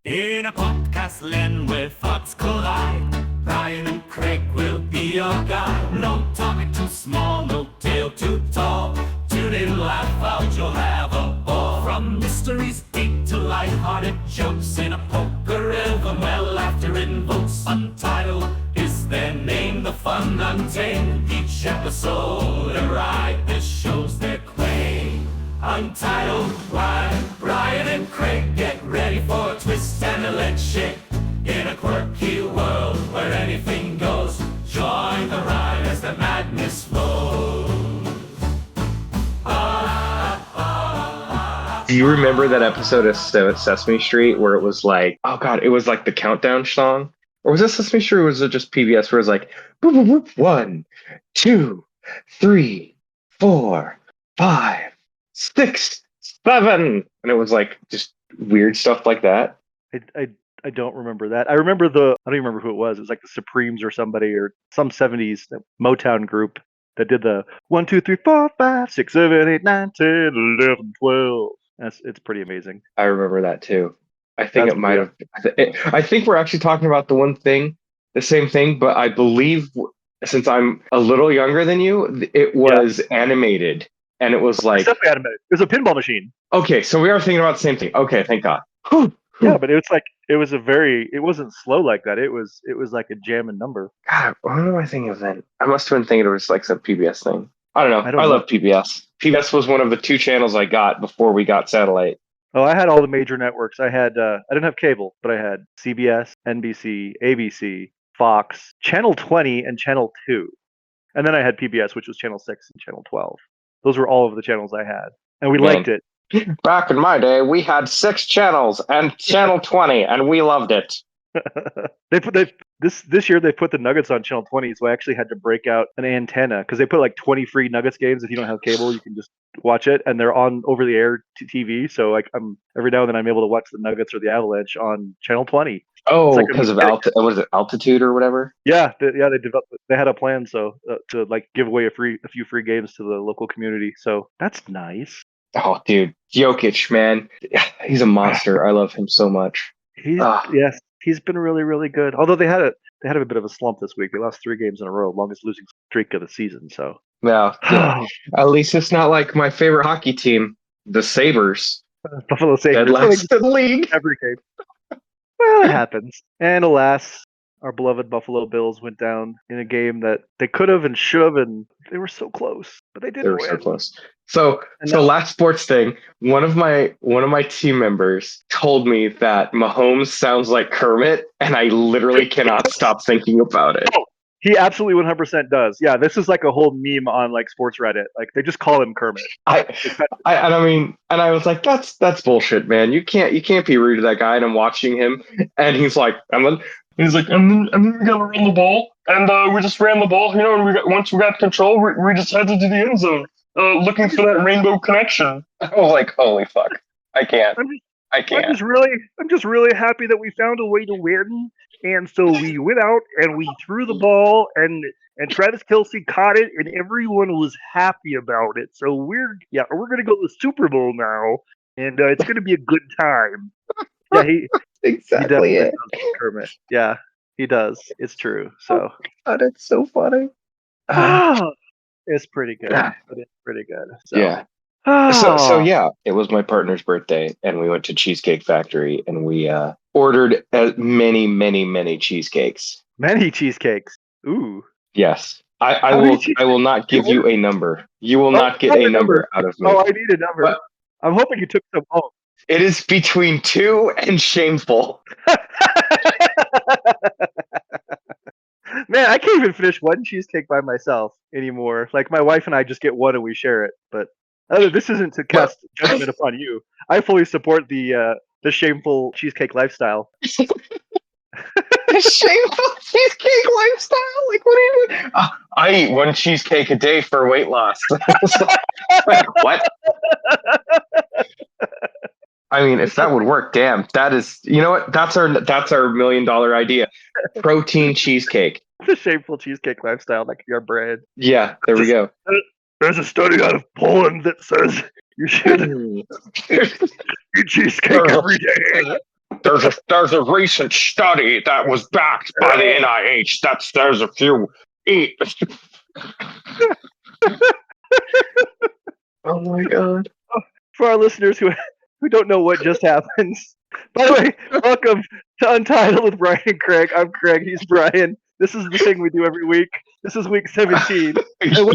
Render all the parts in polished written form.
In a podcast land where thoughts collide, Bryan and Craig will be your guide. No topic too small, no tale too tall. Tune in, laugh out, you'll have a ball. From mysteries deep to light-hearted jokes in a poker rhythm where laughter invokes. Untitled is their name, the fun untamed. Each episode a ride, this shows their claim. Untitled, Bryan and Craig, get ready for a twist and a leg shake. In a quirky world where anything goes, join the ride as the madness flows. Do you remember that episode of Sesame Street where it was like, oh God, it was like the countdown song? Or was it Sesame Street or was it just PBS where it was like, boop, boop, boop, 1, 2, 3, 4, 5, 6, 7. And it was like just weird stuff like that. I don't remember that. I remember I don't even remember who it was. It was like the Supremes or somebody or some 70s Motown group that did the 1, 2, 3, 4, 5, 6, 7, 8, 9, 10, 11, 12. It's pretty amazing. I remember that too. I think That's it might have. I think we're actually talking about the same thing, but I believe since I'm a little younger than you, it was animated and it was like. It's definitely animated. It was a pinball machine. Okay, so we are thinking about the same thing. Okay, thank God. Yeah, but it wasn't slow like that. It was like a jamming number. God, what am I thinking of then? I must have been thinking it was like some PBS thing. I don't know. I love PBS. PBS was one of the 2 channels I got before we got satellite. Oh, I had all the major networks. I didn't have cable, but I had CBS, NBC, ABC, Fox, Channel 20, and Channel 2. And then I had PBS, which was Channel 6 and Channel 12. Those were all of the channels I had. And we liked it. Back in my day, we had 6 channels and Channel 20, and we loved it. This year they put the Nuggets on Channel 20, so I actually had to break out an antenna because they put like 20 free Nuggets games. If you don't have cable, you can just watch it, and they're on over the air TV. So like every now and then I'm able to watch the Nuggets or the Avalanche on Channel 20. Oh, because of altitude or whatever. Yeah, they had a plan to like give away a few free games to the local community. So that's nice. Oh, dude, Jokic, man, he's a monster. I love him so much. Yes. He's been really, really good. Although they had a bit of a slump this week. They lost 3 games in a row, longest losing streak of the season. So yeah. At least it's not like my favorite hockey team, the Sabres. Buffalo Sabres. Dead last in the league. Every game. Well, it happens. And alas, our beloved Buffalo Bills went down in a game that they could have and should have, and they were so close, but they didn't. They were so close. So last sports thing, one of my team members told me that Mahomes sounds like Kermit, and I literally cannot stop thinking about it. Oh, he absolutely 100% does. Yeah, this is like a whole meme on like sports Reddit. Like they just call him Kermit. I was like, that's bullshit, man. You can't be rude to that guy. And I'm watching him, and he's like, and then we gotta run the ball, and we just ran the ball, and once we got control, we just headed to the end zone. Looking for that rainbow connection. I was like, holy fuck. I can't. I can't. I'm just really happy that we found a way to win. And so we went out and we threw the ball and Travis Kelce caught it and everyone was happy about it. So we're gonna go to the Super Bowl now and it's gonna be a good time. Yeah, exactly it. Kermit. Yeah, he does. It's true. So God, it's so funny. It's pretty good. Yeah. It's pretty good. So. Yeah. So yeah, it was my partner's birthday, and we went to Cheesecake Factory, and we ordered many, many, many cheesecakes. Many cheesecakes. Ooh. Yes. I will not give you a number. You will not get a number out of me. Oh, I need a number. But I'm hoping you took some home. It is between 2 and Shameful. Man, I can't even finish one cheesecake by myself anymore. Like my wife and I just get one and we share it. But this isn't to cast judgment upon you. I fully support the shameful cheesecake lifestyle. The shameful cheesecake lifestyle? Like, what are you doing? I eat 1 cheesecake a day for weight loss. Like, what? I mean, if that would work, damn, that is, you know what? That's our $1 million idea. Protein cheesecake. The shameful cheesecake lifestyle, like your brand. Yeah, there we go. There's a study out of Poland that says you should eat cheesecake every day. There's a recent study that was backed by the NIH that says if you eat. Oh my god! For our listeners who don't know what just happened. By the way, welcome to Untitled with Bryan and Craig. I'm Craig. He's Bryan. This is the thing we do every week. This is week 17. And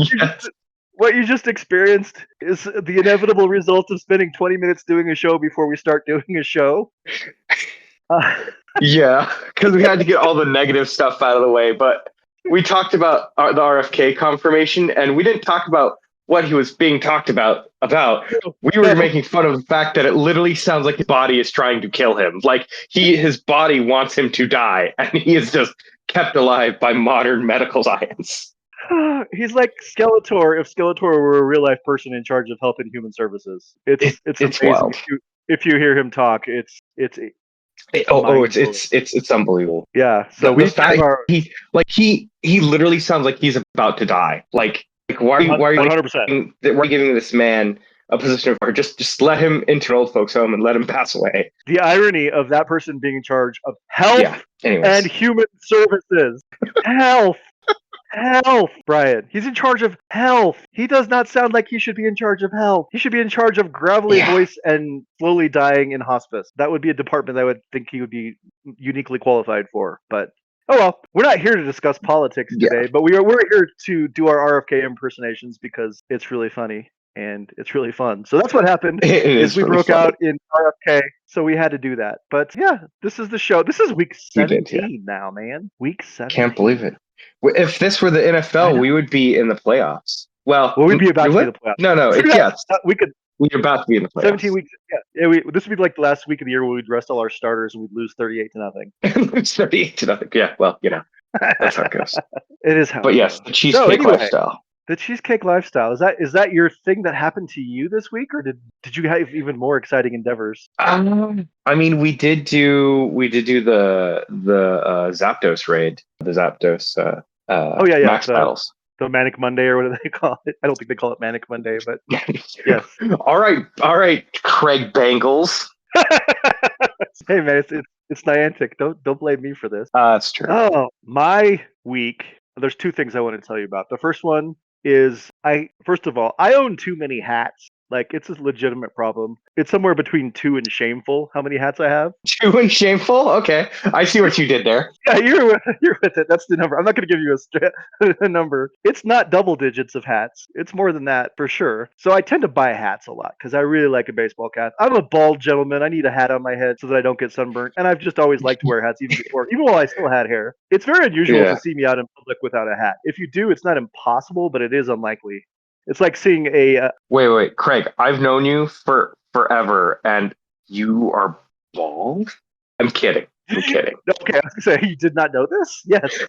what you just experienced is the inevitable result of spending 20 minutes doing a show before we start doing a show. Yeah, because we had to get all the negative stuff out of the way. But we talked about the RFK confirmation, and we didn't talk about what he was being talked about. We were making fun of the fact that it literally sounds like his body is trying to kill him. Like his body wants him to die, and he is just kept alive by modern medical science. He's like Skeletor if Skeletor were a real life person in charge of health and human services. It's amazing. Wild. If you hear him talk, it's unbelievable. Yeah. So he literally sounds like he's about to die. Like why are you 100%. We're giving this man a position of power? Just let him into an old folks home and let him pass away. The irony of that person being in charge of health and human services. Health, Bryan. He's in charge of health. He does not sound like he should be in charge of health. He should be in charge of gravelly voice and slowly dying in hospice. That would be a department I would think he would be uniquely qualified for. But oh well, we're not here to discuss politics today, but we're here to do our RFK impersonations because it's really funny and it's really fun. So that's what happened. We broke out in RFK, so we had to do that. But yeah, this is the show. This is week 17 now, man. Week 17. Can't believe it. If this were the NFL, we would be in the playoffs. Well, we'd be about to be in the playoffs. No, we could. We're about to be in the playoffs. 17 weeks. Yeah, this would be like the last week of the year where we'd rest all our starters and we'd lose 38-0. Lose 38-0. Yeah, well, that's how it goes. It is how. But yes, the cheesecake lifestyle. The cheesecake lifestyle, is that your thing that happened to you this week, or did you have even more exciting endeavors? I mean, we did do the Zapdos raid, the Zapdos Max battles. The Manic Monday, or what do they call it? I don't think they call it Manic Monday, but yes. All right, Craig Bangles. Hey man, it's Niantic. Don't blame me for this. That's true. Oh, my week. There's two things I want to tell you about. The first one is first of all, I own too many hats. Like, it's a legitimate problem. It's somewhere between 2 and Shameful, how many hats I have. 2 and Shameful? Okay. I see what you did there. Yeah, you're with it. That's the number. I'm not going to give you a number. It's not double digits of hats. It's more than that, for sure. So I tend to buy hats a lot because I really like a baseball cap. I'm a bald gentleman. I need a hat on my head so that I don't get sunburnt. And I've just always liked to wear hats even while I still had hair. It's very unusual to see me out in public without a hat. If you do, it's not impossible, but it is unlikely. It's like seeing a... Wait, Craig. I've known you for forever, and you are bald? I'm kidding. Okay, I was going to say, you did not know this? Yes.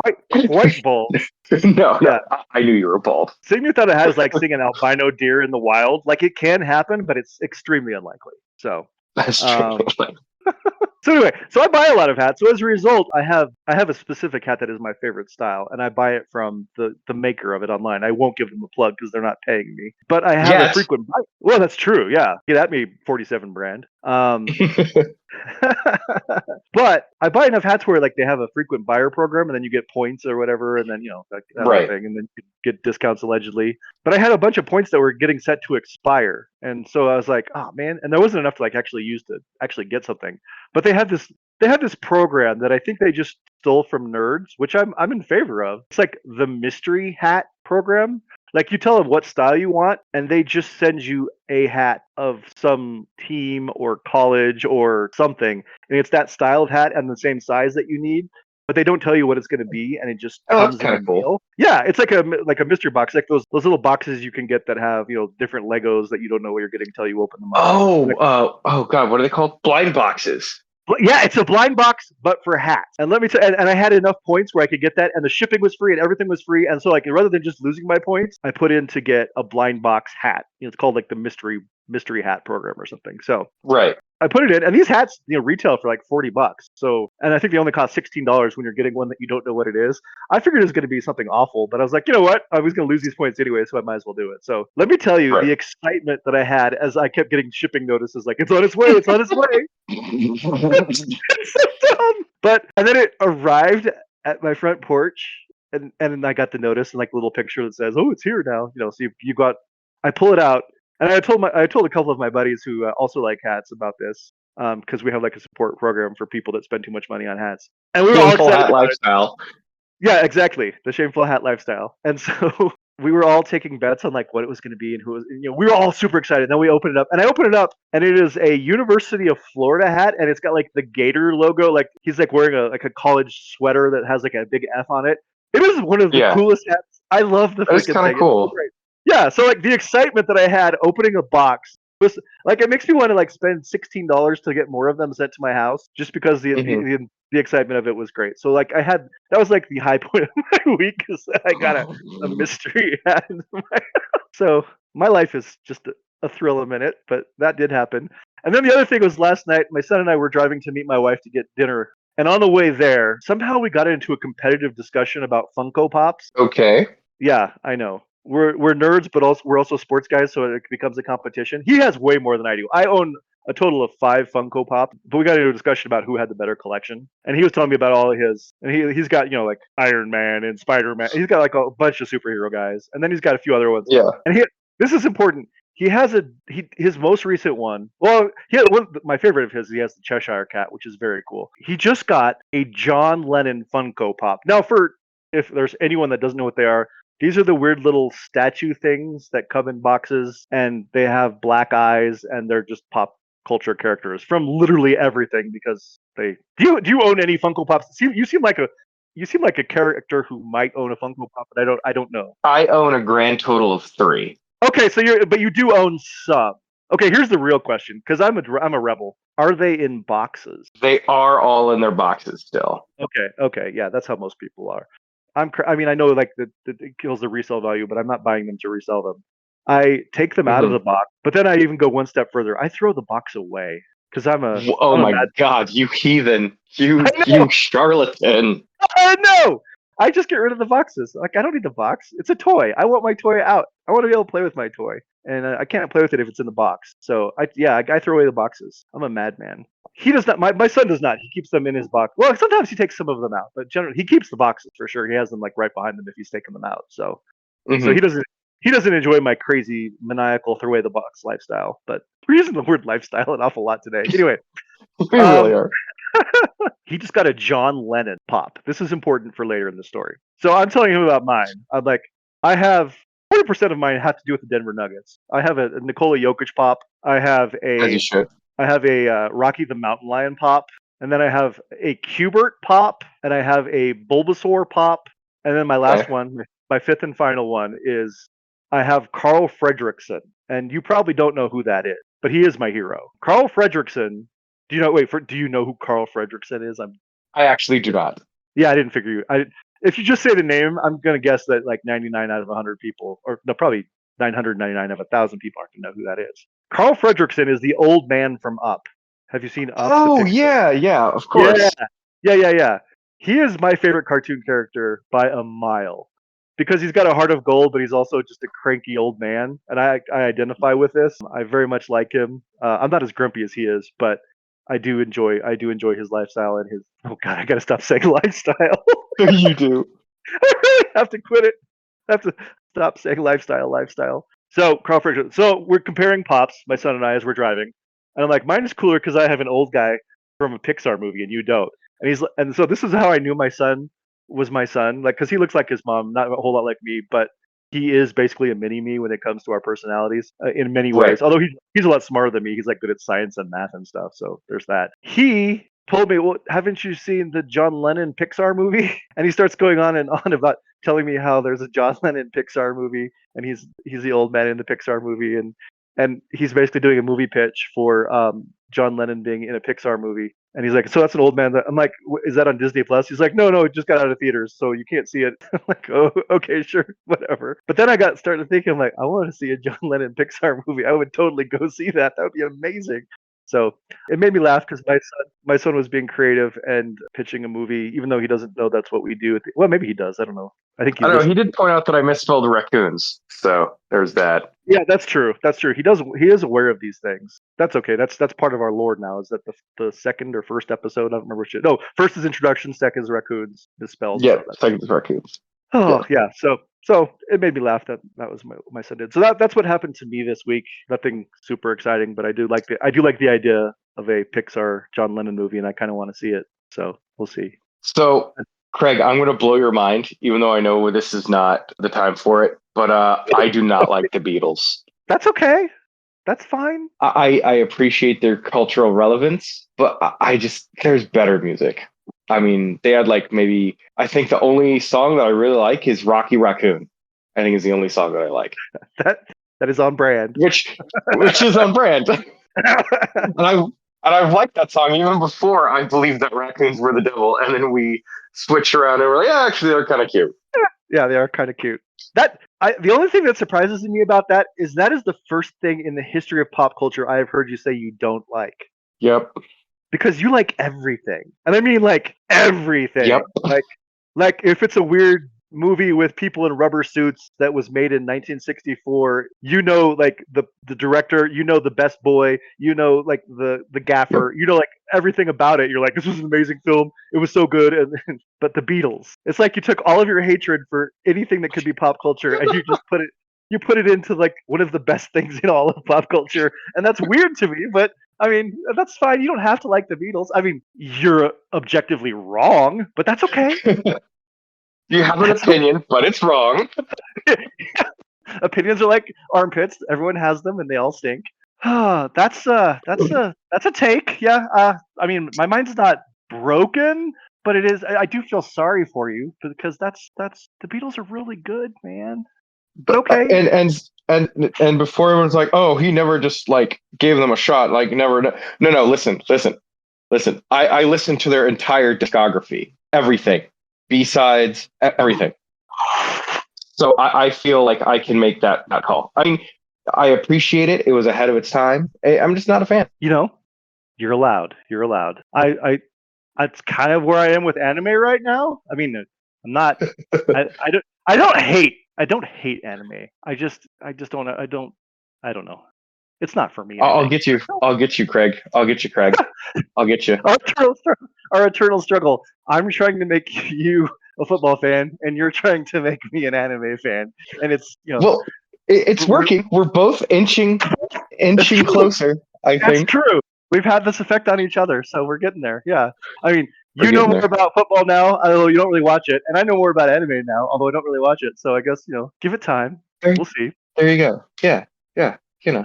Quite bald. No, I knew you were bald. Seeing without a hat is like seeing an albino deer in the wild. Like, it can happen, but it's extremely unlikely. So... That's true. So anyway, I buy a lot of hats. So as a result, I have a specific hat that is my favorite style, and I buy it from the maker of it online. I won't give them a plug because they're not paying me. But I have a frequent buy. Well, that's true. Yeah, get at me, 47 brand. But I buy enough hats where like they have a frequent buyer program, and then you get points or whatever, and then that thing, and then you get discounts allegedly. But I had a bunch of points that were getting set to expire, and so I was like, oh man, and there wasn't enough to like actually use to actually get something. But they had this program that I think they just stole from nerds, which I'm in favor of. It's like the mystery hat program. Like, you tell them what style you want, and they just send you a hat of some team or college or something. And it's that style of hat and the same size that you need, but they don't tell you what it's going to be, and it just comes that's kind of cool. Deal. Yeah, it's like a mystery box, like those little boxes you can get that have different Legos that you don't know what you're getting until you open them up. Oh God, what are they called? Blind boxes. Yeah, it's a blind box, but for hats. And let me tell you, and I had enough points where I could get that, and the shipping was free, and everything was free. And so, like, rather than just losing my points, I put in to get a blind box hat. It's called like the mystery hat program or something. So right. I put it in, and these hats, retail for like $40. So, and I think they only cost $16 when you're getting one that you don't know what it is. I figured it was going to be something awful, but I was like, you know what? I was going to lose these points anyway, so I might as well do it. So let me tell you Right. the excitement that I had as I kept getting shipping notices, like it's on its way, it's on its way. It's so dumb. And then it arrived at my front porch, and then I got the notice and like a little picture that says, "Oh, it's here now." So you got. I pull it out. And I told a couple of my buddies who also like hats about this, because we have like a support program for people that spend too much money on hats, and we were all Shameful excited hat about it. lifestyle. Yeah, exactly, the shameful hat lifestyle. And so we were all taking bets on like what it was going to be and who was. We were all super excited. Then we opened it up, and I opened it up, and it is a University of Florida hat, and it's got like the Gator logo, like he's like wearing a college sweater that has like a big F on it. It is one of the coolest hats. I love the That's freaking kind thing. of cool. It's so great. Yeah, so like the excitement that I had opening a box was like, it makes me want to like spend $16 to get more of them sent to my house, just because the excitement of it was great. So like that was like the high point of my week, because I got a mystery hat into my house. So my life is just a thrill a minute, but that did happen. And then the other thing was last night, my son and I were driving to meet my wife to get dinner. And on the way there, somehow we got into a competitive discussion about Funko Pops. Okay. Yeah, I know. We're nerds, but we're also sports guys, so it becomes a competition. He has way more than I do. I own a total of 5 Funko Pop, but we got into a discussion about who had the better collection. And he was telling me about all of his, and he's got like Iron Man and Spider-Man. He's got like a bunch of superhero guys, and then he's got a few other ones. Yeah. And this is important. He has his most recent one. Well, my favorite of his. He has the Cheshire Cat, which is very cool. He just got a John Lennon Funko Pop. Now, if there's anyone that doesn't know what they are, these are the weird little statue things that come in boxes, and they have black eyes, and they're just pop culture characters from literally everything. Because do you own any Funko Pops? You seem like a character who might own a Funko Pop, but I don't know. I own a grand total of 3. Okay, so you do own some. Okay, here's the real question, because I'm a rebel. Are they in boxes? They are all in their boxes still. Okay, yeah, that's how most people are. I mean, I know like that it kills the resale value, but I'm not buying them to resell them. I take them out of the box, but then I even go one step further. I throw the box away because Oh my God, you heathen! You charlatan! I know. I just get rid of the boxes. Like, I don't need the box. It's a toy. I want my toy out. I want to be able to play with my toy, and I can't play with it if it's in the box. So I throw away the boxes. I'm a madman. He does not. My son does not. He keeps them in his box. Well, sometimes he takes some of them out, but generally he keeps the boxes for sure. He has them like right behind them if he's taking them out. So he doesn't enjoy my crazy maniacal throw away the box lifestyle. But we're using the word lifestyle an awful lot today. Anyway, We really are. he just got a John Lennon pop. This is important for later in the story. So I'm telling him about mine. I'm like, I have 40% of mine have to do with the Denver Nuggets. I have a Nikola Jokic pop. I have As you should. Rocky the Mountain Lion pop, and then I have a Cubert pop, and I have a Bulbasaur pop, and then my last one, my 5th and final one, is I have Carl Fredrickson, and you probably don't know who that is, but he is my hero. Carl Fredrickson. Do you know who Carl Fredrickson is? I actually do not. Yeah, I didn't figure you. If you just say the name, I'm gonna guess that like 99 out of 100 people, or no, probably 999 out of 1,000 people aren't gonna know who that is. Carl Fredrickson is the old man from Up. Have you seen Up? Oh yeah, of course. Yeah. He is my favorite cartoon character by a mile, because he's got a heart of gold, but he's also just a cranky old man, and I identify with this. I very much like him. I'm not as grumpy as he is, but I do enjoy his lifestyle and his. Oh God, I gotta stop saying lifestyle. You do. I really have to quit it. I have to stop saying lifestyle. So Carl Fredrickson. So we're comparing pops, my son and I, as we're driving, and I'm like, mine is cooler because I have an old guy from a Pixar movie and you don't. And so this is how I knew my son was my son, like, because he looks like his mom, not a whole lot like me, but he is basically a mini me when it comes to our personalities in many ways. Right. Although he's a lot smarter than me. He's like good at science and math and stuff. So there's that. He told me, well, haven't you seen the John Lennon Pixar movie? And he starts going on and on about telling me how there's a John Lennon Pixar movie, and he's the old man in the Pixar movie, and he's basically doing a movie pitch for John Lennon being in a Pixar movie. And he's like, so that's an old man. I'm like, is that on Disney Plus? He's like, no, it just got out of theaters, so you can't see it. I'm like, oh, okay, sure, whatever. But then I started thinking, I'm like, I want to see a John Lennon Pixar movie. I would totally go see that. That would be amazing. So it made me laugh because my son was being creative and pitching a movie, even though he doesn't know that's what we do. Well, maybe he does. I don't know. I think I don't know. He did point out that I misspelled raccoons, so there's that. Yeah, that's true. That's true. He is aware of these things. That's okay. That's part of our lore now. Is that the second or first episode? I don't remember which. No, first is introduction. Second is raccoons misspelled. Yeah, So second is raccoons. oh yeah. So it made me laugh that was my son did. So that's what happened to me this week. Nothing super exciting, but I do like the idea of a Pixar John Lennon movie, and I kind of want to see it. So we'll see. So, Craig, I'm going to blow your mind, even though I know this is not the time for it. But I do not like the Beatles. That's okay. That's fine. I appreciate their cultural relevance, but I just there's better music. I mean, they had I think the only song that I really like is Rocky Raccoon. I think is the only song that I like. That is on brand. Which is on brand. And I've liked that song even before I believed that raccoons were the devil, and then we switched around and we're like, yeah, actually they're kind of cute. Yeah, they are kind of cute. The only thing that surprises me about that is the first thing in the history of pop culture I have heard you say you don't like. Yep. Because you like everything, and I mean like everything. Yep. Like if it's a weird movie with people in rubber suits that was made in 1964, like the director, the best boy, like the gaffer, Yep. like everything about it. You're like, this was an amazing film. It was so good. But the Beatles, it's like you took all of your hatred for anything that could be pop culture and you just put it into like one of the best things in all of pop culture, and that's weird to me. But I mean, that's fine. You don't have to like the Beatles. I mean, you're objectively wrong, but that's okay. You have an opinion, but it's wrong. Opinions are like armpits. Everyone has them, and they all stink. That's a take. Yeah. I mean, my mind's not broken, but it is. I do feel sorry for you because that's the Beatles are really good, man. But okay. And before everyone's like, oh, he never just like gave them a shot, like never. No. Listen. I listened to their entire discography, everything. B-sides, everything. So I feel like I can make that call. I mean, I appreciate it. It was ahead of its time. I'm just not a fan. You're allowed. You're allowed. That's kind of where I am with anime right now. I mean, I'm not. I don't hate anime. I just don't. I don't know. It's not for me. I'll get you, Craig. I'll get you. Our eternal struggle. I'm trying to make you a football fan, and you're trying to make me an anime fan, and it's Well, it's working. We're both inching closer. I think that's true. We've had this effect on each other, so we're getting there. Yeah. I mean, you know more about football now, although you don't really watch it, and I know more about anime now, although I don't really watch it. So I guess give it time. We'll see. There you go. Yeah.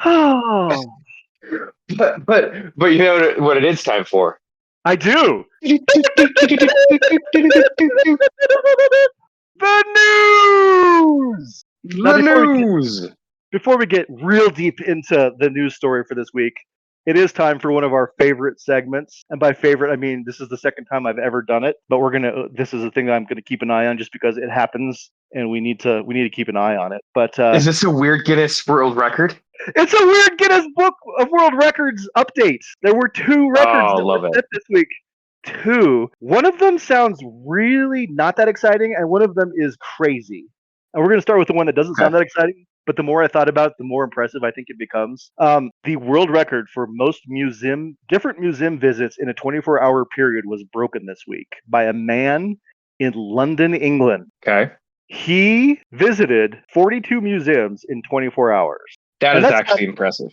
Oh. But you know what it is time for? I do. The news. Before we get real deep into the news story for this week, it is time for one of our favorite segments. And by favorite, I mean this is the second time I've ever done it. But this is a thing that I'm gonna keep an eye on just because it happens, and we need to keep an eye on it. But is this a weird Guinness World Record? It's a weird Guinness Book of World Records update. There were 2 records that were set this week. 2. One of them sounds really not that exciting, and one of them is crazy. And we're going to start with the one that doesn't sound that exciting, but the more I thought about it, the more impressive I think it becomes. The world record for most different museum visits in a 24-hour period was broken this week by a man in London, England. Okay. He visited 42 museums in 24 hours. That is actually impressive.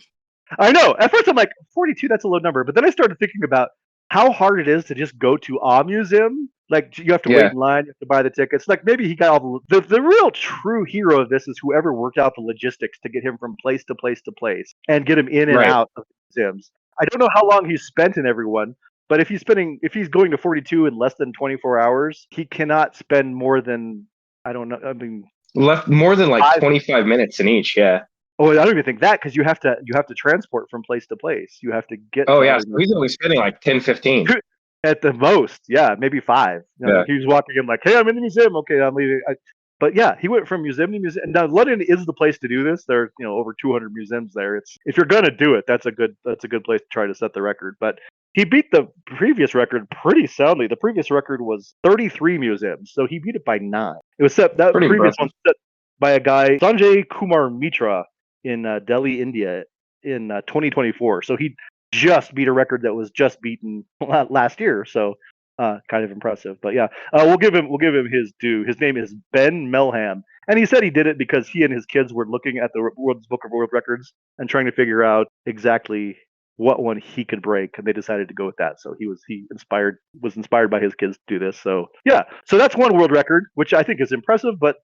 I know. At first I'm like, 42, that's a low number. But then I started thinking about how hard it is to just go to a museum. Like, you have to wait in line, you have to buy the tickets. Like, maybe he got all the real true hero of this is whoever worked out the logistics to get him from place to place to place and get him in and out of the museums. I don't know how long he's spent in every one, but if he's going to 42 in less than 24 hours, he cannot spend more than, I don't know, I mean... more than 25 minutes in each, yeah. Oh, I don't even think that, because you have to transport from place to place. You have to get. Oh yeah, so he's only spending 10, 15 at the most. Yeah, maybe 5. He's walking in like, "Hey, I'm in the museum. Okay, I'm leaving." But yeah, he went from museum to museum. Now London is the place to do this. There are over 200 museums there. It's if you're gonna do it, that's a good place to try to set the record. But he beat the previous record pretty soundly. The previous record was 33 museums, so he beat it by 9. It was set that Pretty previous impressive. one set by a guy Sanjay Kumar Mitra in Delhi, India, in 2024. So he just beat a record that was just beaten last year. So kind of impressive. But yeah, we'll give him his due. His name is Ben Melham, and he said he did it because he and his kids were looking at the World's Book of World Records and trying to figure out exactly what one he could break, and they decided to go with that. So he was inspired by his kids to do this. So yeah, so that's one world record, which I think is impressive, but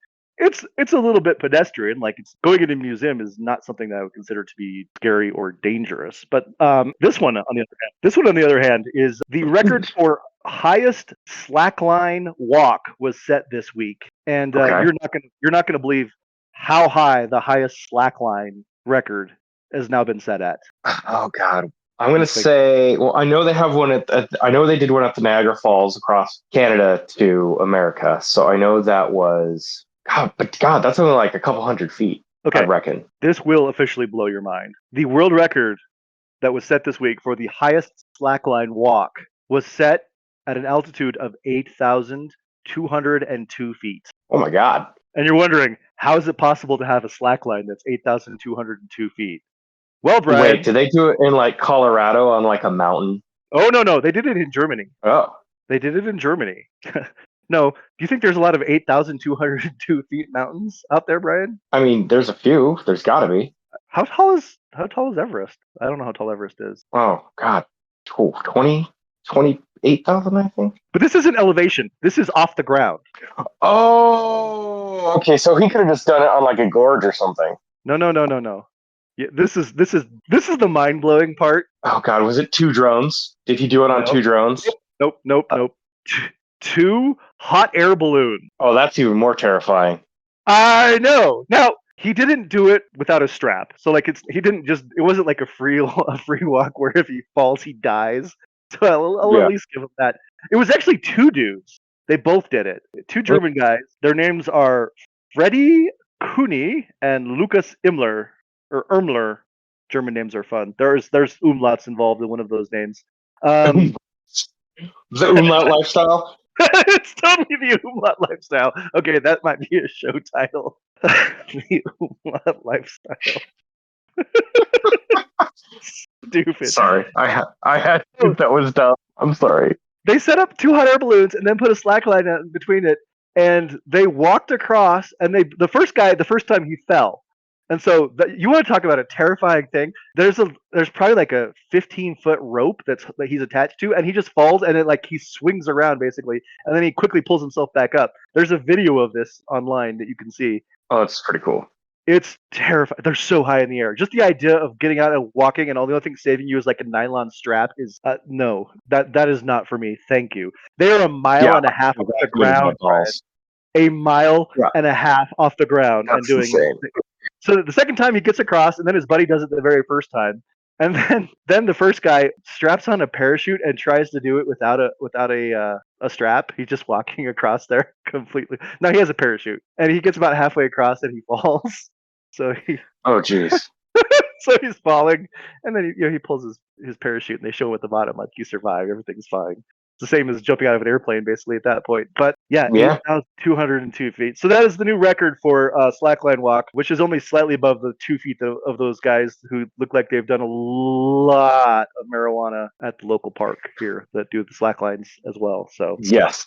it's a little bit pedestrian. Like, it's going into a museum is not something that I would consider to be scary or dangerous. But this one on the other hand is the record for highest slackline walk was set this week, and Okay. you're not gonna believe how high the highest slackline record has now been set at. Oh God. I'm gonna say. Well, I know they have one I know they did one at the Niagara Falls across Canada to America. So I know that was. God, that's only like a couple hundred feet. Okay, I reckon. this will officially blow your mind. The world record that was set this week for the highest slackline walk was set at an altitude of 8,202 feet. Oh my God. And you're wondering, how is it possible to have a slackline that's 8,202 feet? Well, Brian. Wait, did they do it in like Colorado on like a mountain? Oh, no. They did it in Germany. Oh. They did it in Germany. No, do you think there's a lot of 8,202 feet mountains out there, Brian? I mean, there's a few. There's got to be. How tall is Everest? I don't know how tall Everest is. Oh God, 28,000, I think. But this isn't elevation. This is off the ground. Oh, okay. So he could have just done it on like a gorge or something. No. Yeah, this is the mind blowing part. Oh God, was it 2 drones? Did he do it on 2 drones? Nope. 2 hot air balloons. Oh, that's even more terrifying. I know. Now, he didn't do it without a strap. So like it wasn't like a free walk where if he falls he dies. So I'll at least give him that. It was actually 2 dudes. They both did it. 2 German guys. Their names are Freddy Kuhny and Lukas Imler or Irmler. German names are fun. There's umlauts involved in one of those names. The umlaut lifestyle. It's totally the umlaut lifestyle. Okay, that might be a show title. The umlaut lifestyle. Stupid. Sorry, I had that was dumb. I'm sorry. They set up 2 hot air balloons and then put a slack line in between it, and they walked across. And the first time he fell. And so you want to talk about a terrifying thing? There's probably like a 15-foot rope that he's attached to, and he just falls, and he swings around basically, and then he quickly pulls himself back up. There's a video of this online that you can see. Oh, that's pretty cool. It's terrifying. They're so high in the air. Just the idea of getting out and walking, and all the only thing saving you is like a nylon strap is no. That is not for me. Thank you. They are a mile and a half off the ground. A mile and a half off the ground. That's and doing insane. So the second time he gets across, and then his buddy does it the very first time, and then the first guy straps on a parachute and tries to do it without a strap. He's just walking across there completely. Now he has a parachute, and he gets about halfway across and he falls. So Oh, jeez. so he's falling, and then he pulls his parachute, and they show him at the bottom like you survived, everything's fine. It's the same as jumping out of an airplane, basically, at that point. But yeah. 8,202 feet. So that is the new record for slackline walk, which is only slightly above the 2 feet of those guys who look like they've done a lot of marijuana at the local park here that do the slacklines as well. So yes.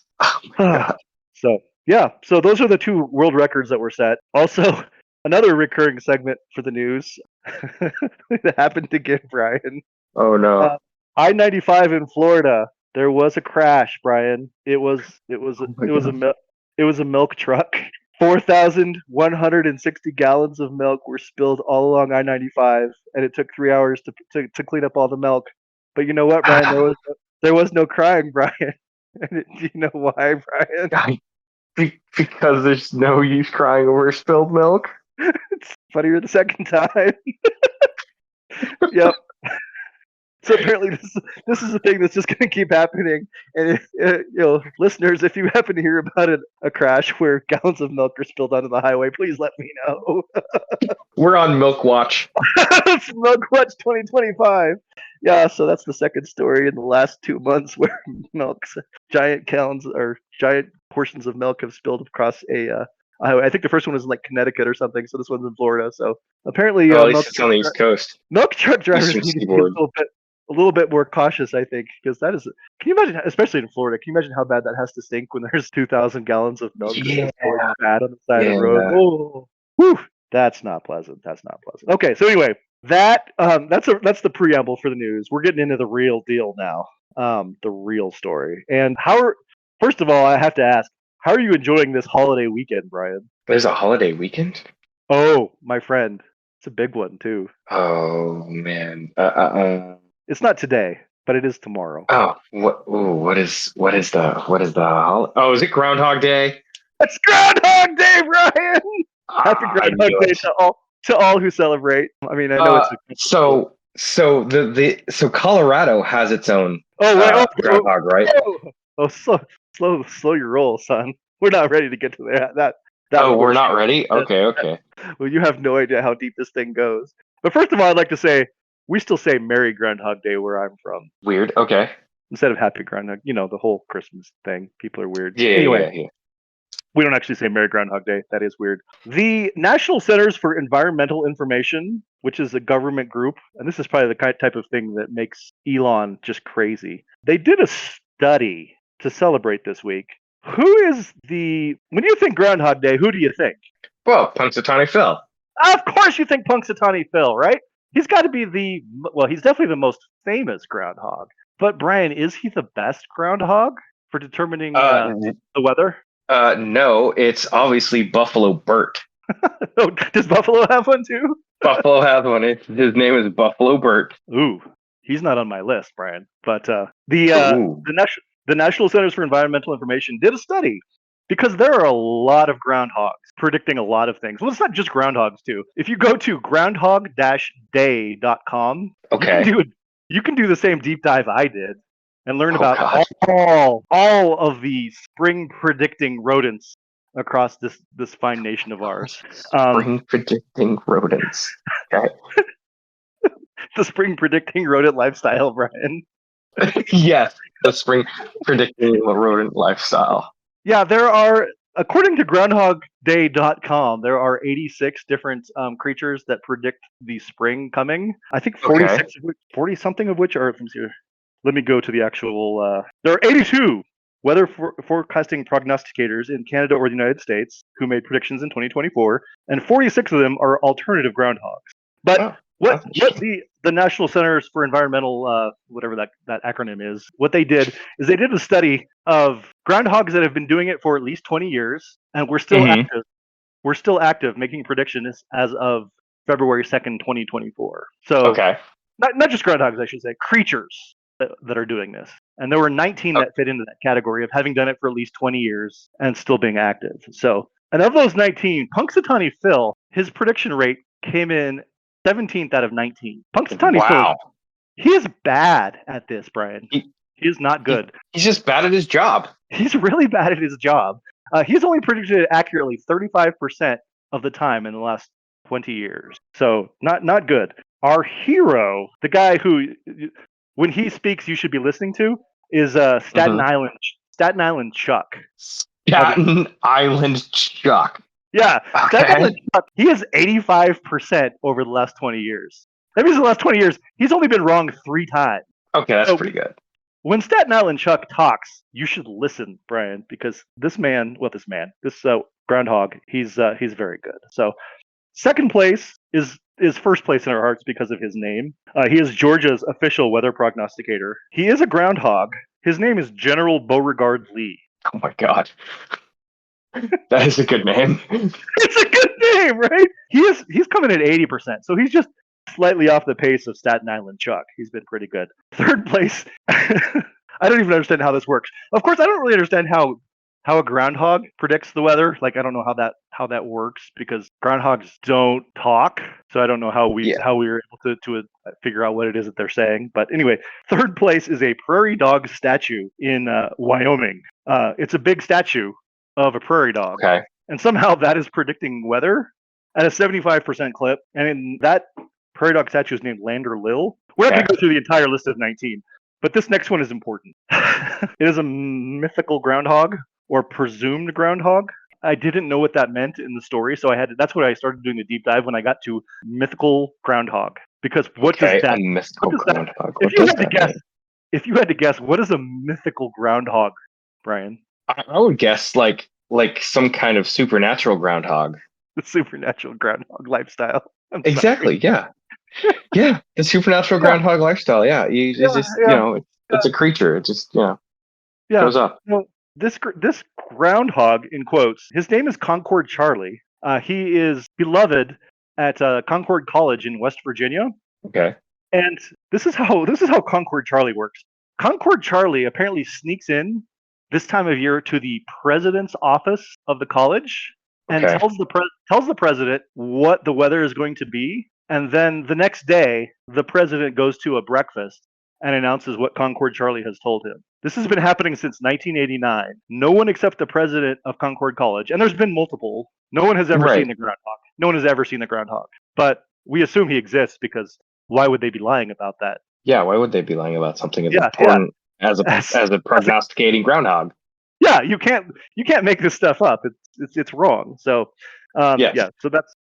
So yeah. So those are the 2 world records that were set. Also, another recurring segment for the news that happened again, Brian. Oh no. I-95 in Florida. There was a crash, Brian. It was a milk truck. 4,160 gallons of milk were spilled all along I-95, and it took 3 hours to clean up all the milk. But you know what, Brian? There was no crying, Brian. Do you know why, Brian? Because there's no use crying over spilled milk. It's funnier the second time. Yep. So apparently this is a thing that's just going to keep happening. And listeners, if you happen to hear about a crash where gallons of milk are spilled onto the highway, please let me know. We're on Milk Watch. It's Milk Watch 2025. Yeah, so that's the second story in the last 2 months where giant portions of milk have spilled across a highway. I think the first one was in like Connecticut or something, so this one's in Florida. So apparently, At least it's on the East Coast. milk truck drivers Eastern need to be Seaboard. a little bit more cautious, I think, because that is. Can you imagine, especially in Florida? Can you imagine how bad that has to stink when there's 2,000 gallons of milk just going bad on the side of the road? Oh, whew, that's not pleasant. That's not pleasant. Okay, so anyway, that's the preamble for the news. We're getting into the real deal now, the real story. And first of all, I have to ask, how are you enjoying this holiday weekend, Brian? There's a holiday weekend? Oh, my friend, it's a big one too. Oh man. It's not today, but it is tomorrow. Oh, what is the Oh, is it Groundhog Day? It's Groundhog Day, Brian. Happy Groundhog Day to all who celebrate. I mean, I know it's so Colorado has its own groundhog, right? Slow your roll, son. We're not ready to get to that. We're not ready? Okay. Well, you have no idea how deep this thing goes. But first of all, I'd like to say we still say Merry Groundhog Day where I'm from. Weird. Okay. Instead of Happy Groundhog, the whole Christmas thing. People are weird. Yeah. Anyway, Yeah. we don't actually say Merry Groundhog Day. That is weird. The National Centers for Environmental Information, which is a government group, and this is probably the type of thing that makes Elon just crazy. They did a study to celebrate this week. When you think Groundhog Day, who do you think? Well, Punxsutawney Phil. Of course you think Punxsutawney Phil, right? He's got to be he's definitely the most famous groundhog. But Brian, is he the best groundhog for determining the weather? No, it's obviously Buffalo Bert. Oh, does Buffalo have one too? Buffalo has one. His name is Buffalo Bert. Ooh, he's not on my list, Brian. But the National Centers for Environmental Information did a study because there are a lot of groundhogs predicting a lot of things. Well, it's not just groundhogs too. If you go to groundhog-day.com, okay, you can do the same deep dive I did and learn about all of the spring predicting rodents across this fine nation of ours. Spring predicting rodents. Okay. The spring predicting rodent lifestyle, Brian. Yes, the spring predicting rodent lifestyle. Yeah, there are, according to groundhogday.com, there are 86 different creatures that predict the spring coming. I think 40 something of which are, let me go to the actual, there are 82 weather forecasting prognosticators in Canada or the United States who made predictions in 2024, and 46 of them are alternative groundhogs. But what the National Centers for Environmental, whatever that acronym is, what they did is they did a study of groundhogs that have been doing it for at least 20 years, and we're still active. We're still active making predictions as of February 2nd, 2024. So not just groundhogs, I should say, creatures that are doing this. And there were 19 that fit into that category of having done it for at least 20 years and still being active. So, and of those 19, Punxsutawney Phil, his prediction rate came in 17th out of 19. Punxsutawney Phil, he is bad at this, Brian. He is not good. He's just bad at his job. He's really bad at his job. He's only predicted it accurately 35% of the time in the last 20 years. So not good. Our hero, the guy who, when he speaks, you should be listening to, is Staten Island Chuck. Staten Island Chuck. Yeah, Staten Island Chuck. He is 85% over the last 20 years. That means the last 20 years, he's only been wrong 3 times. Okay, that's pretty good. When Staten Island Chuck talks, you should listen, Brian, because this groundhog, he's very good. So, second place is first place in our hearts because of his name. He is Georgia's official weather prognosticator. He is a groundhog. His name is General Beauregard Lee. Oh my God. That is a good name. It's a good name, right? He's coming at 80%. So he's just slightly off the pace of Staten Island Chuck. He's been pretty good. Third place. I don't even understand how this works. Of course, I don't really understand how how a groundhog predicts the weather. Like I don't know how that works because groundhogs don't talk, so I don't know how we were able to figure out what it is that they're saying. But anyway, third place is a prairie dog statue in Wyoming. It's a big statue of a prairie dog, Okay. and somehow that is predicting weather at a 75% clip. And that prairie dog statue is named Lander Lil. We're not going to go through the entire list of 19, but this next one is important. It is a mythical groundhog or presumed groundhog. I didn't know what that meant in the story, so that's what I started doing a deep dive when I got to mythical groundhog. Because what does that? A mythical groundhog. If you had to guess, what is a mythical groundhog, Brian? I would guess like some kind of supernatural groundhog. The supernatural groundhog lifestyle. Exactly. Yeah. Yeah. The supernatural groundhog lifestyle. Yeah. It's a creature. It just shows up. Well, this groundhog, in quotes, his name is Concord Charlie. He is beloved at Concord College in West Virginia. Okay. And this is how Concord Charlie works. Concord Charlie apparently sneaks in this time of year to the president's office of the college and tells the president what the weather is going to be. And then the next day, the president goes to a breakfast and announces what Concord Charlie has told him. This has been happening since 1989. No one except the president of Concord College, and there's been multiple. No one has ever seen the groundhog. No one has ever seen the groundhog. But we assume he exists because why would they be lying about that? Yeah, why would they be lying about something as important as a prognosticating groundhog? Yeah, you can't make this stuff up. It's wrong. So so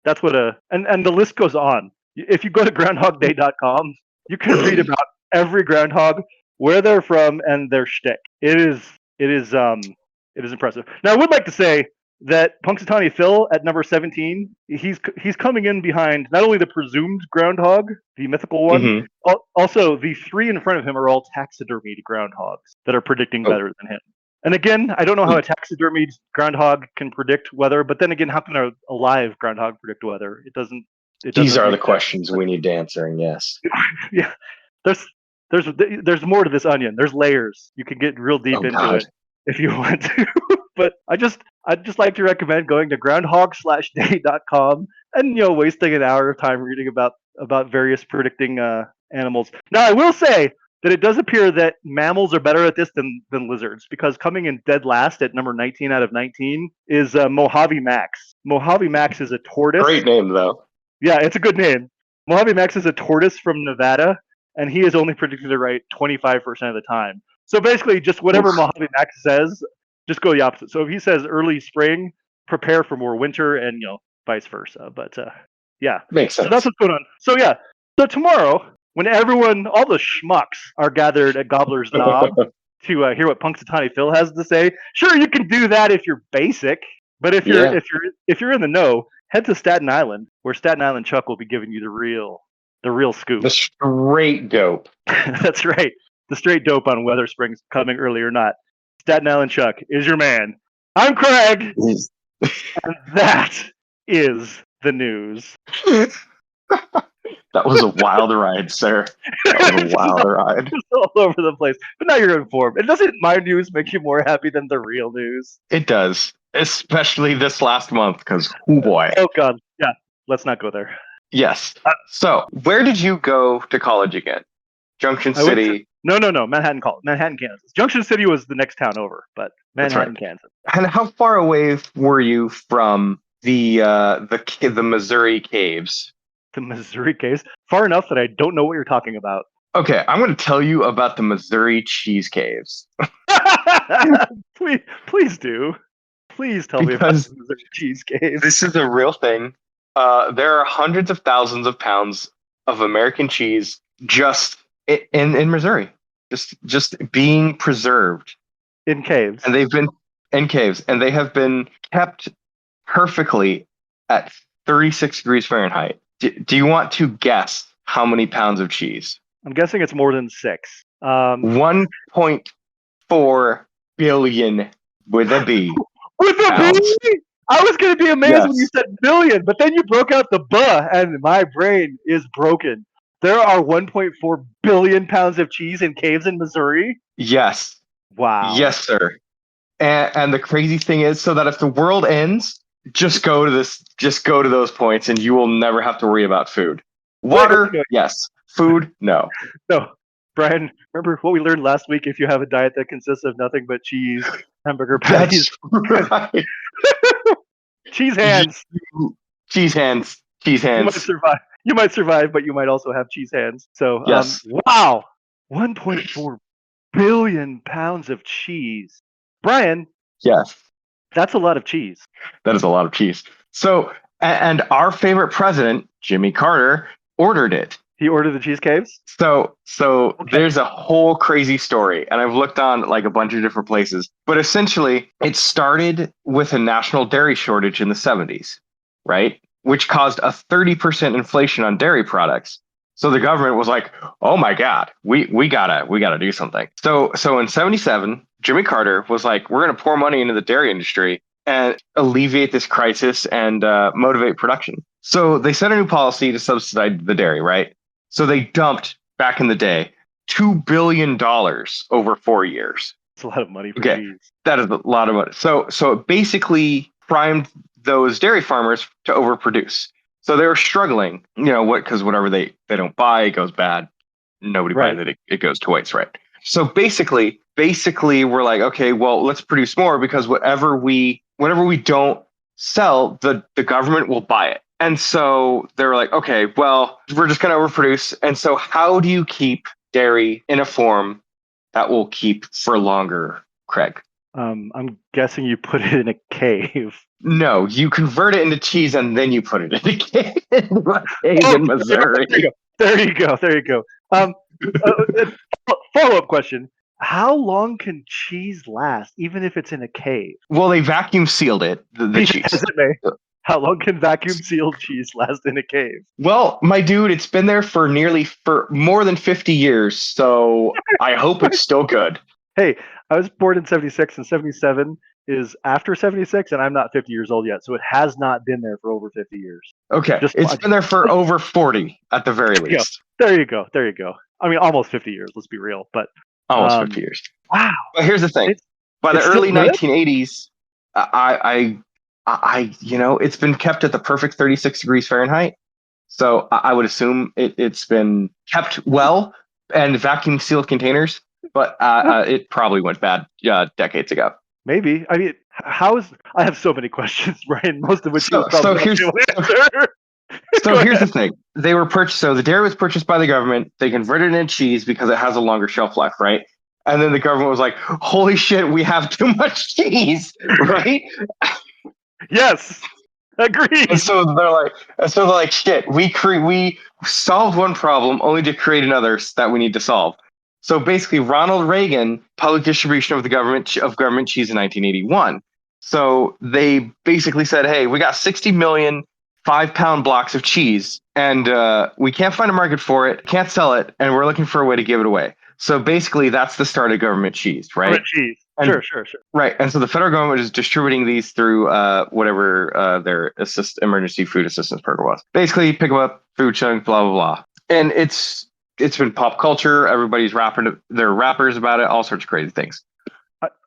that's what and the list goes on. If you go to groundhogday.com, you can read about every groundhog, where they're from, and their shtick. It is impressive. Now I would like to say that Punxsutawney Phil at number 17, he's coming in behind not only the presumed groundhog, the mythical one, also the three in front of him are all taxidermied groundhogs that are predicting better than him. And again, I don't know how a taxidermied groundhog can predict weather, but then again, how can a live groundhog predict weather? It doesn't. These are the questions we need answering. Yes. Yeah. There's more to this onion. There's layers. You can get real deep into it if you want to. But I'd just like to recommend going to groundhog/day.com and wasting an hour of time reading about various predicting animals. Now I will say that it does appear that mammals are better at this than lizards, because coming in dead last at number 19 out of 19 is Mojave Max. Mojave Max is a tortoise. Great name though. Yeah, it's a good name. Mojave Max is a tortoise from Nevada, and he is only predicted to right 25% of the time. So basically, just whatever Mojave Max says, just go the opposite. So if he says early spring, prepare for more winter, and vice versa. But makes sense. So that's what's going on. So so tomorrow, when all the schmucks are gathered at Gobbler's Knob to hear what Punxsutawney Phil has to say, sure, you can do that if you're basic. But if you're in the know, head to Staten Island, where Staten Island Chuck will be giving you the real scoop. The straight dope. That's right. The straight dope on whether spring's coming early or not. Staten Island Chuck is your man. I'm Craig. And that is the news. That was a wild ride, sir. That was a wild ride. It's all over the place. But now you're informed. And doesn't my news make you more happy than the real news? It does. Especially this last month, because, oh boy. Oh, God. Yeah. Let's not go there. Yes. So, where did you go to college again? Junction City? No. Manhattan College. Manhattan, Kansas. Junction City was the next town over, but Manhattan, Kansas. And how far away were you from the Missouri caves? The Missouri caves? Far enough that I don't know what you're talking about. Okay, I'm going to tell you about the Missouri cheese caves. Please do. Please tell me about the Missouri cheese caves. This is a real thing. There are hundreds of thousands of pounds of American cheese just in Missouri, just being preserved in caves. And they've been in caves, and they have been kept perfectly at 36 degrees Fahrenheit. Do you want to guess how many pounds of cheese? I'm guessing it's more than 6. 1.4 billion with a B. With a B? I was going to be amazed when you said billion, but then you broke out the buh, and my brain is broken. There are 1.4 billion pounds of cheese in caves in Missouri? Yes. Wow. Yes, sir. And the crazy thing is, so that if the world ends, just go to those points, and you will never have to worry about food. Water, yes. Food, no. No, Brian, remember what we learned last week? If you have a diet that consists of nothing but cheese, hamburger patties, That's right. cheese hands, Cheese hands. Cheese you might hands. survive. You might survive, but you might also have cheese hands. So, Yes. wow, 1.4 billion pounds of cheese. Brian, Yes. that's a lot of cheese. That is a lot of cheese. So, and our favorite president, Jimmy Carter, ordered it. He ordered the cheese caves? So Okay. there's a whole crazy story, and I've looked on like a bunch of different places. But essentially, it started with a national dairy shortage in the 70s, right? Which caused a 30% inflation on dairy products. So the government was like, "Oh my God, we gotta do something." So in 77, Jimmy Carter was like, "We're gonna pour money into the dairy industry and alleviate this crisis and motivate production." So they set a new policy to subsidize the dairy, right? So they dumped back in the day $2 billion over 4 years. It's a lot of money for Okay, cheese. that is a lot of money. So it basically primed those dairy farmers to overproduce. So they were struggling, because whatever they don't buy, it goes bad. Nobody Right. buys it, it goes to waste, right? So basically we're like, okay, well, let's produce more, because whatever we don't sell, the government will buy it. And so they were like, okay, well, we're just going to overproduce. And so how do you keep dairy in a form that will keep for longer, Craig? I'm guessing you put it in a cave. No, you convert it into cheese and then you put it in a cave in Missouri. There you go. Follow-up question. How long can cheese last, even if it's in a cave? Well, they vacuum sealed it, the cheese. Yes, it may. How long can vacuum sealed cheese last in a cave? Well, my dude, it's been there for more than 50 years, so I hope it's still good. Hey, I was born in 76, and 77 is after 76, and I'm not 50 years old yet, so it has not been there for over 50 years. Okay, it's been there for over 40 at the very least. There you go. I mean, almost 50 years, let's be real, but almost 50 years. Wow. But here's the thing. By the early 1980s, it's been kept at the perfect 36 degrees Fahrenheit. So I would assume it's been kept well and vacuum sealed containers, but it probably went bad decades ago. Maybe. I mean, I have so many questions, Brian, most of which So here's the thing. They were purchased. So the dairy was purchased by the government. They converted it into cheese because it has a longer shelf life, right? And then the government was like, "Holy shit, we have too much cheese," right? Yes, agreed. And so they're like, "Shit, we solved one problem only to create another that we need to solve." So basically, Ronald Reagan public distribution of government cheese in 1981. So they basically said, "Hey, we got 60 million 5-pound blocks of cheese, and we can't find a market for it, can't sell it, and we're looking for a way to give it away." So basically, that's the start of government cheese, right? Government cheese. Sure. Right. And so the federal government is distributing these through whatever their emergency food assistance program was. Basically, pick them up, food chunks, blah, blah, blah. And it's been pop culture. Everybody's they're rappers about it, all sorts of crazy things.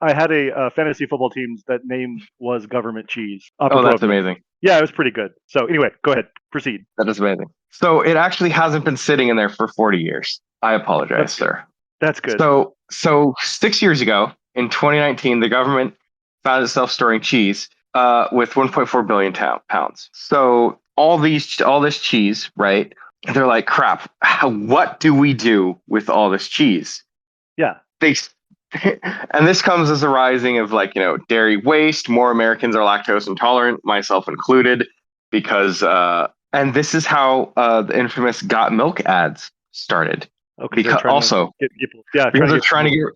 I had a fantasy football team that name was Government Cheese. Oh, that's amazing. Yeah, it was pretty good. So anyway, go ahead. Proceed. That is amazing. So it actually hasn't been sitting in there for 40 years. I apologize, sir. That's good. So 6 years ago, in 2019, the government found itself storing cheese with 1.4 billion pounds. So all this cheese, right? They're like, crap, what do we do with all this cheese? Yeah. And this comes as a rising of dairy waste. More Americans are lactose intolerant, myself included, because and this is how the infamous "Got Milk" ads started. Okay, because they're trying to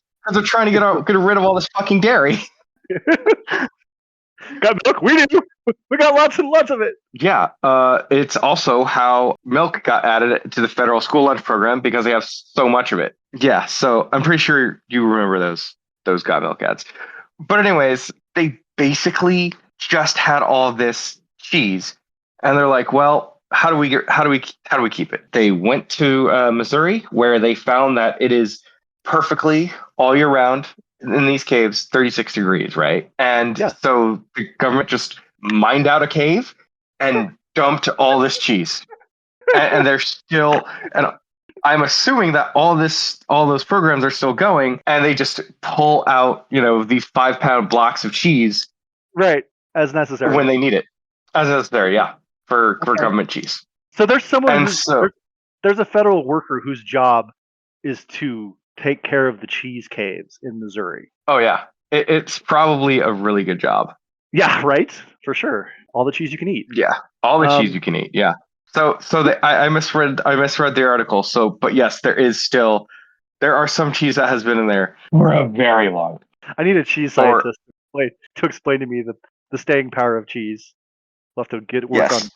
get rid of all this fucking dairy. Got milk? We do. We got lots and lots of it. Yeah, it's also how milk got added to the federal school lunch program because they have so much of it. Yeah, so I'm pretty sure you remember those Got Milk ads. But anyways, they basically just had all this cheese, and they're like, well, how do we keep it? They went to Missouri, where they found that it is perfectly all year round in these caves 36 degrees, right? And Yeah. so the government just mined out a cave and dumped all this cheese. And they're still, and I'm assuming that all those programs are still going, and they just pull out, these 5-pound blocks of cheese Right. As necessary. when they need it, as necessary, yeah, for Okay. government cheese. So there's someone And who's so, there's a federal worker whose job is to take care of the cheese caves in Missouri. oh yeah, it's probably a really good job. Yeah, right? For sure. All the cheese you can eat. Yeah, all the cheese Um, you can eat. Yeah. I misread the article. So, but yes, there are some cheese that has been in there for a very long. I need a cheese Or scientist to explain to me the staying power of cheese. We'll have to work on yes,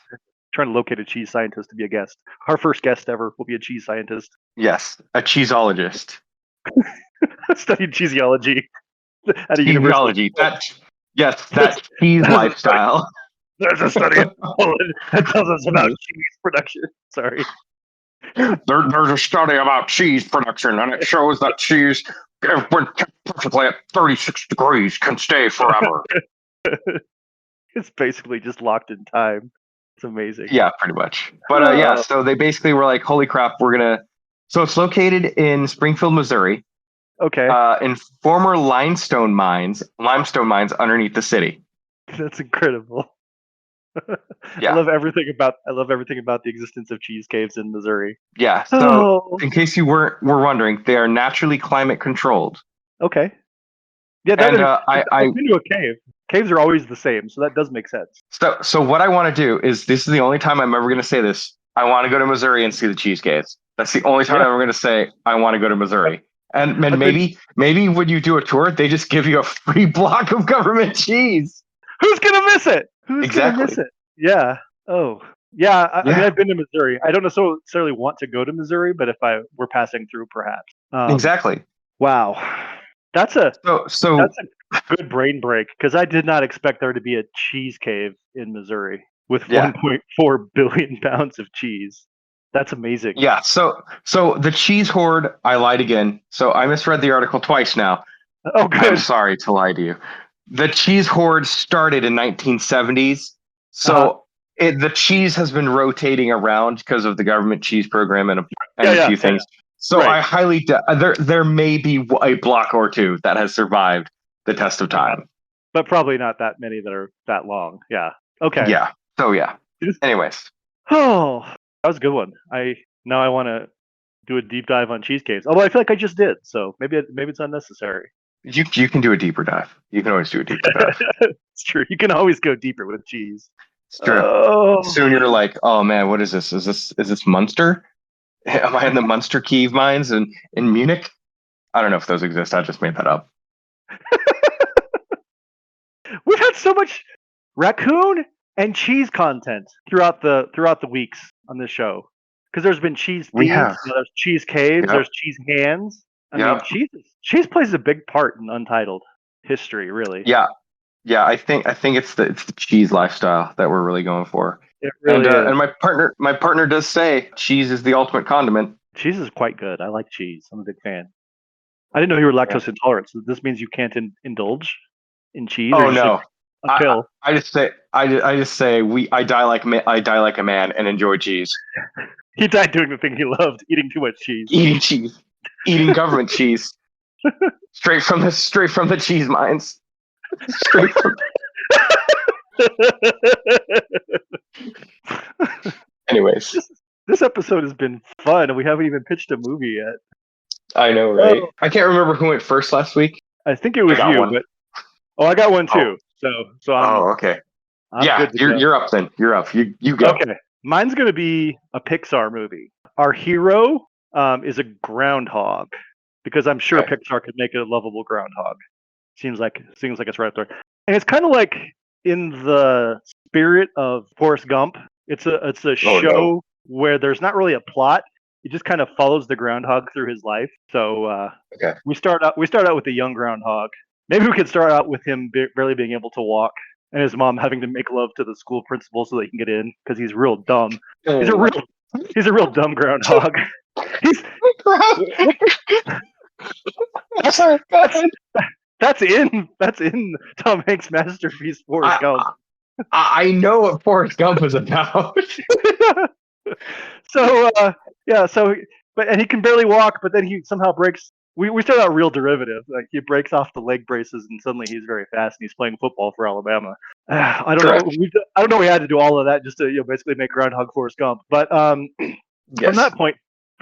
trying to locate a cheese scientist to be a guest. Our first guest ever will be a cheese scientist. yes, a cheeseologist. Studied cheesiology at a university. Cheeseology. That cheese lifestyle. There's a study in Poland that tells us about cheese production. Sorry. There's a study about cheese production, and it shows that cheese, when kept perfectly at 36 degrees, can stay forever. It's basically just locked in time. It's amazing. Yeah, pretty much. But yeah, so they basically were like, "Holy crap, we're gonna." So it's located in Springfield, Missouri, Okay. in former limestone mines underneath the city. That's incredible. Yeah. I love everything about the existence of cheese caves in Missouri. Yeah. So in case you were wondering, they are naturally climate controlled. Okay. Yeah, And I've been to a cave. Caves are always the same, so that does make sense. So what I want to do is, this is the only time I'm ever going to say this. I want to go to Missouri and see the cheese caves. That's the only time I'm ever going to say I want to go to Missouri. And maybe when you do a tour, they just give you a free block of government cheese. Who's gonna miss it? Exactly. Gonna miss it? Yeah. Oh. Yeah. I mean, I've been to Missouri. I don't necessarily want to go to Missouri, but if I were passing through, perhaps. Exactly. Wow. That's a So good brain break, because I did not expect there to be a cheese cave in Missouri with 1.4 billion pounds of cheese. That's amazing. Yeah. So the cheese hoard. I lied again. So I misread the article twice now. Oh, good. I'm sorry to lie to you. The cheese hoard started in 1970s. So the cheese has been rotating around because of the government cheese program and a few things. Yeah. So I highly there may be a block or two that has survived the test of time, but probably not that many that are that long. Yeah. Okay. Yeah. So yeah. Anyways. Oh, that was a good one. Now I want to do a deep dive on cheese caves. Although I feel like I just did, so maybe it's unnecessary. You can do a deeper dive. You can always do a deeper dive. It's true. You can always go deeper with cheese. It's true. Soon you're like, oh man, what is this? Is this Munster? Am I in the Munster cave mines in Munich? I don't know if those exist. I just made that up. We've had so much raccoon and cheese content throughout the weeks on this show, because there's been cheese thieves, there's cheese caves, there's cheese hands. I mean, cheese plays a big part in Untitled history, really. Yeah. I think it's the cheese lifestyle that we're really going for. It really is. And my partner does say cheese is the ultimate condiment. Cheese is quite good. I like cheese. I'm a big fan. I didn't know you were lactose intolerant. So this means you can't indulge in cheese. Oh no. A pill. I just say I die like a man and enjoy cheese. He died doing the thing he loved, eating too much cheese. Eating cheese. Eating government cheese. Straight from the cheese mines. Straight from Anyways. This episode has been fun, and we haven't even pitched a movie yet. I know, right? I can't remember who went first last week. I think it was you, but I got one too. So I'm, okay. You're up then. You're up. You go. Okay. Mine's gonna be a Pixar movie. Our hero is a groundhog, because I'm sure Pixar could make a lovable groundhog. Seems like it's right up there. And it's kind of like in the spirit of Forrest Gump. It's a show where there's not really a plot. It just kind of follows the groundhog through his life. So we start out with a young groundhog. Maybe we could start out with him barely being able to walk, and his mom having to make love to the school principal so they can get in, because he's real dumb. He's a real dumb groundhog. I'm sorry. Go ahead. That's in Tom Hanks' masterpiece Forrest Gump. I know what Forrest Gump is about. So and he can barely walk, but then he somehow breaks. We start out real derivative. Like he breaks off the leg braces, and suddenly he's very fast, and he's playing football for Alabama. I don't Correct. know. I don't know. We had to do all of that just to basically make Groundhog Forrest Gump. But Yes. from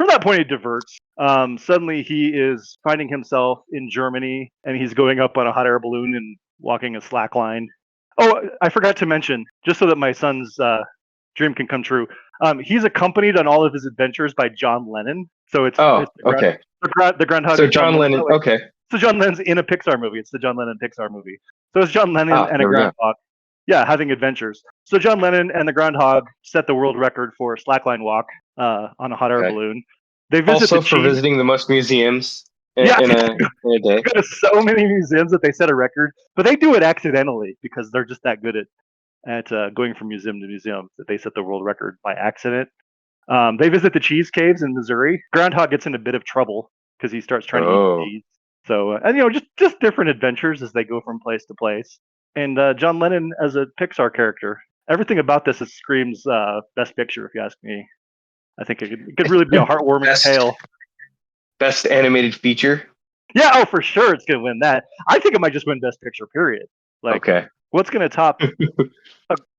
that point, it diverts. Suddenly he is finding himself in Germany, and he's going up on a hot air balloon and walking a slack line. Oh, I forgot to mention, just so that my son's dream can come true. He's accompanied on all of his adventures by John Lennon. So it's okay. the Groundhog. So John Lennon. Okay. So John Lennon's in a Pixar movie. It's the John Lennon Pixar movie. So it's John Lennon and a there we go. groundhog. Yeah, having adventures. So John Lennon and the groundhog set the world record for a slackline walk on a hot air balloon. They visit Also for visiting the most museums in a day. Go to so many museums that they set a record, but they do it accidentally because they're just that good at going from museum to museum that they set the world record by accident. They visit the cheese caves in Missouri. Groundhog gets in a bit of trouble because he starts trying to eat cheese. So, and just different adventures as they go from place to place. And John Lennon as a Pixar character. Everything about this screams Best Picture, if you ask me. I think it could really be a heartwarming tale. Best animated feature? Yeah, oh, for sure it's going to win that. I think it might just win Best Picture, period. What's going to top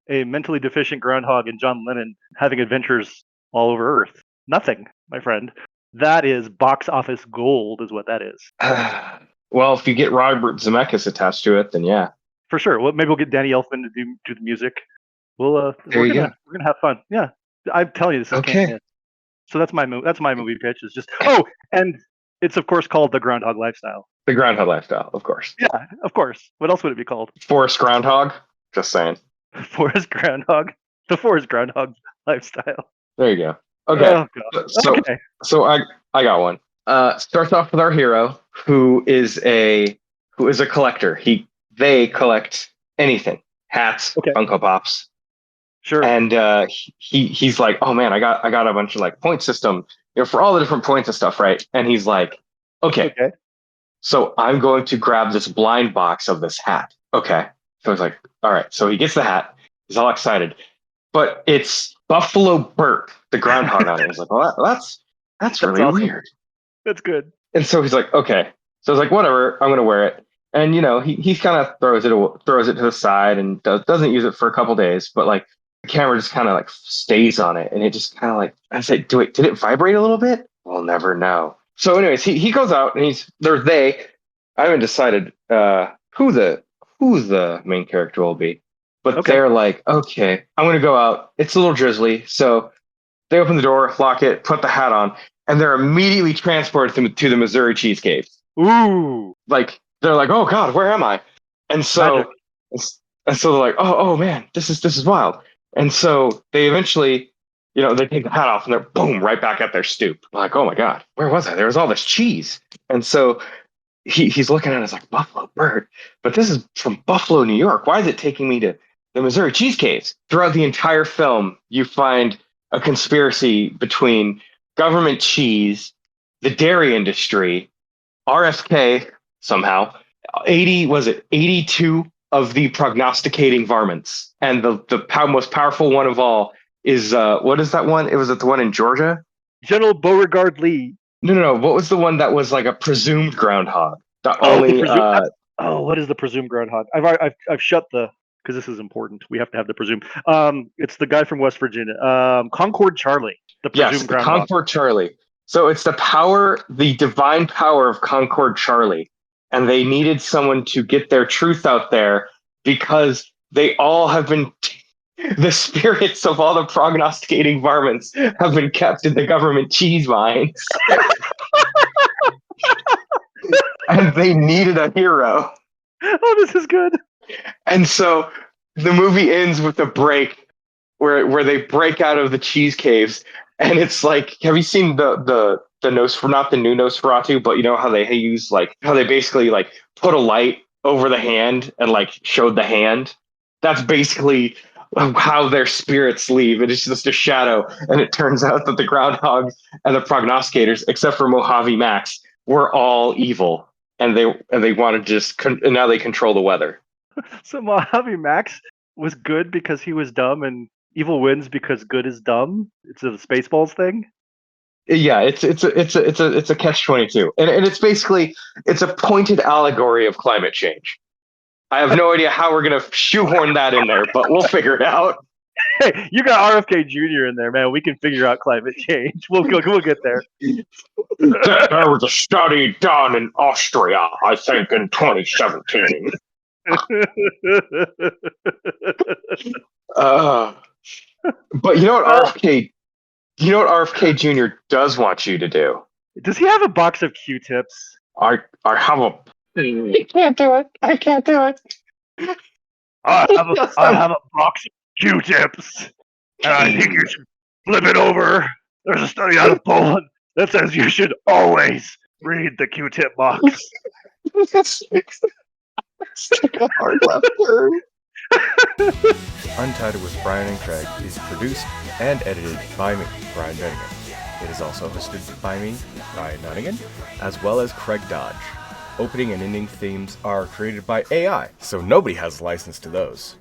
a mentally deficient groundhog and John Lennon having adventures all over Earth? Nothing, my friend. That is box office gold, is what that is. Well, if you get Robert Zemeckis attached to it, then yeah. For sure. Well, maybe we'll get Danny Elfman to do the music. We're gonna have fun. Yeah, I'm telling you, this is okay. So that's my movie pitch. Is just and it's of course called The Groundhog Lifestyle. The Groundhog Lifestyle, of course. Yeah, of course. What else would it be called? Forrest Groundhog. Just saying. Forrest Groundhog. The Forrest Groundhog Lifestyle. There you go. Okay. Oh, So I got one. Starts off with our hero, who is a collector. They collect anything, hats, Funko Pops. Sure. And he's like, oh man, I got a bunch of like point system, for all the different points and stuff, right? And he's like, okay. So I'm going to grab this blind box of this hat. Okay. So he's like, all right. So he gets the hat. He's all excited, but it's Buffalo Burt, the groundhog on it. He's like, well, that's really awesome. Weird. That's good. And so he's like, okay. So he's like, whatever, I'm going to wear it. And he kind of throws it to the side and doesn't use it for a couple days, but like the camera just kind of like stays on it, and it just kind of like, I said, did it vibrate a little bit? We'll never know. So anyways, he goes out and I haven't decided who the main character will be, but they're like, okay, I'm going to go out. It's a little drizzly. So they open the door, lock it, put the hat on, and they're immediately transported to the Missouri cheese caves. Ooh. Like, they're like, oh God, where am I? And so they're like, oh man, this is wild. And so they eventually, they take the hat off and they're boom, right back at their stoop. I'm like, oh my God, where was I? There was all this cheese. And so he's looking at it, it's like, Buffalo Bird, but this is from Buffalo, New York. Why is it taking me to the Missouri cheese caves? Throughout the entire film, you find a conspiracy between government cheese, the dairy industry, RFK, somehow, 82 of the prognosticating varmints. And the most powerful one of all is, what is that one? Was it the one in Georgia? General Beauregard Lee. No. What was the one that was like a presumed groundhog? What is the presumed groundhog? I've shut because this is important. We have to have the presumed. It's the guy from West Virginia. Concord Charlie. The presumed groundhog. Concord Charlie. So it's the divine power of Concord Charlie. And they needed someone to get their truth out there because they all have been, the spirits of all the prognosticating varmints have been kept in the government cheese mines. And they needed a hero. Oh, this is good. And so the movie ends with a break where they break out of the cheese caves. And it's like, have you seen the not the new Nosferatu, but how they use how they basically put a light over the hand and showed the hand? That's basically how their spirits leave. It is just a shadow, and it turns out that the groundhogs and the prognosticators, except for Mojave Max, were all evil, and they want to just and now they control the weather. So Mojave Max was good because he was dumb, and evil wins because good is dumb. It's a Spaceballs thing. Yeah, it's a catch-22, and it's basically it's a pointed allegory of climate change. I have no idea how we're gonna shoehorn that in there, but we'll figure it out. Hey, you got RFK Jr. in there, man. We can figure out climate change. We'll get there. There was a study done in Austria, I think, in 2017. But you know what RFK Jr. does want you to do? Does he have a box of Q-tips? I have a. I can't do it. I can't do it. I have a box of Q-tips, and I think you should flip it over. There's a study out of Poland that says you should always read the Q-tip box. A hard left turn. Untitled with Bryan and Craig is produced and edited by me, Brian Bennigan. It is also hosted by me, Ryan Nunnigan, as well as Craig Dodge. Opening and ending themes are created by AI, so nobody has license to those.